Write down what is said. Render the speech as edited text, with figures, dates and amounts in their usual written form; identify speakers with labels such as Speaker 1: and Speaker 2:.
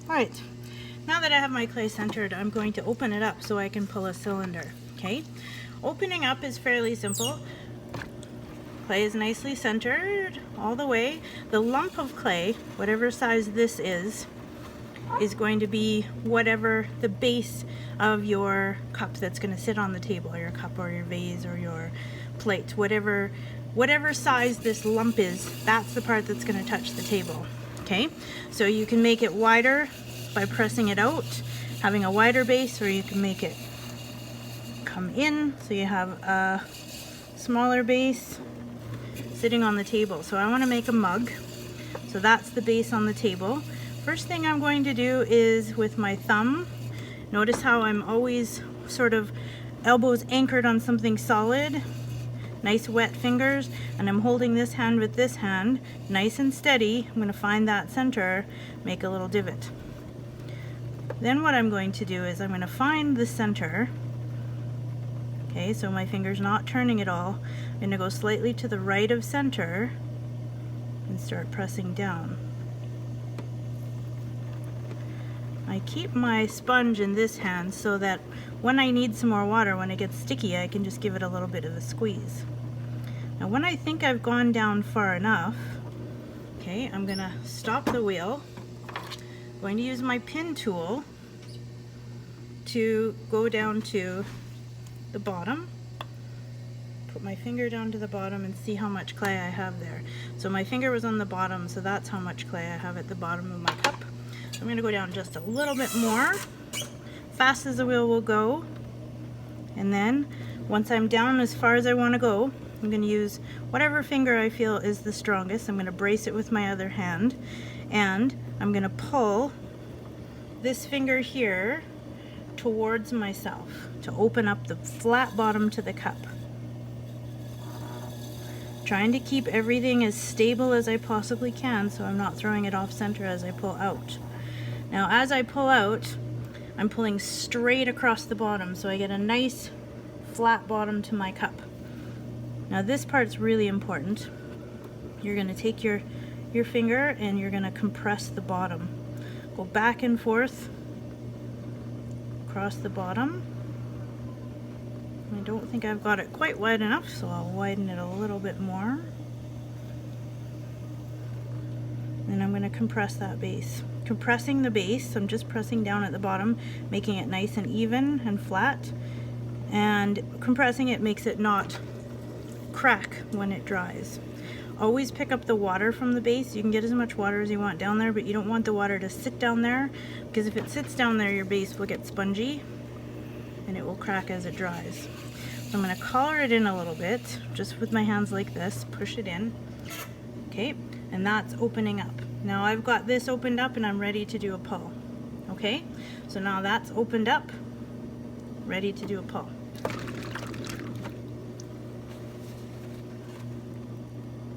Speaker 1: Alright, now that I have my clay centered, I'm going to open it up so I can pull a cylinder. Okay, opening up is fairly simple. Clay is nicely centered all the way. The lump of clay, whatever size this is going to be whatever the base of your cup that's going to sit on the table, your cup or your vase or your plate, whatever size this lump is, that's the part that's going to touch the table. Okay, so you can make it wider by pressing it out, having a wider base, or you can make it come in so you have a smaller base sitting on the table. So I want to make a mug, so that's the base on the table. First thing I'm going to do is with my thumb, notice how I'm always sort of elbows anchored on something solid, nice wet fingers, and I'm holding this hand with this hand, nice and steady. I'm going to find that center, make a little divot. Then what I'm going to do is I'm going to find the center. Okay, so my finger's not turning at all. I'm going to go slightly to the right of center and start pressing down. I keep my sponge in this hand so that when I need some more water, when it gets sticky, I can just give it a little bit of a squeeze. Now when I think I've gone down far enough, okay, I'm going to stop the wheel. I'm going to use my pin tool to go down to the bottom. Put my finger down to the bottom and see how much clay I have there. So my finger was on the bottom, so that's how much clay I have at the bottom of my cup. So I'm going to go down just a little bit more, fast as the wheel will go. And then once I'm down as far as I want to go, I'm going to use whatever finger I feel is the strongest. I'm going to brace it with my other hand, and I'm going to pull this finger here towards myself to open up the flat bottom to the cup. Trying to keep everything as stable as I possibly can so I'm not throwing it off center as I pull out. Now as I pull out, I'm pulling straight across the bottom so I get a nice flat bottom to my cup. Now this part's really important. You're going to take your finger and you're going to compress the bottom. Go back and forth across the bottom. I don't think I've got it quite wide enough, so I'll widen it a little bit more. Then I'm going to compress that base. Compressing the base, I'm just pressing down at the bottom, making it nice and even and flat. And compressing it makes it not crack when it dries. Always pick up the water from the base. You can get as much water as you want down there, but you don't want the water to sit down there, because if it sits down there, your base will get spongy and it will crack as it dries. So I'm going to collar it in a little bit, just with my hands like this, push it in. Okay, and that's opening up. Now I've got this opened up and I'm ready to do a pull. Okay, so now that's opened up, ready to do a pull.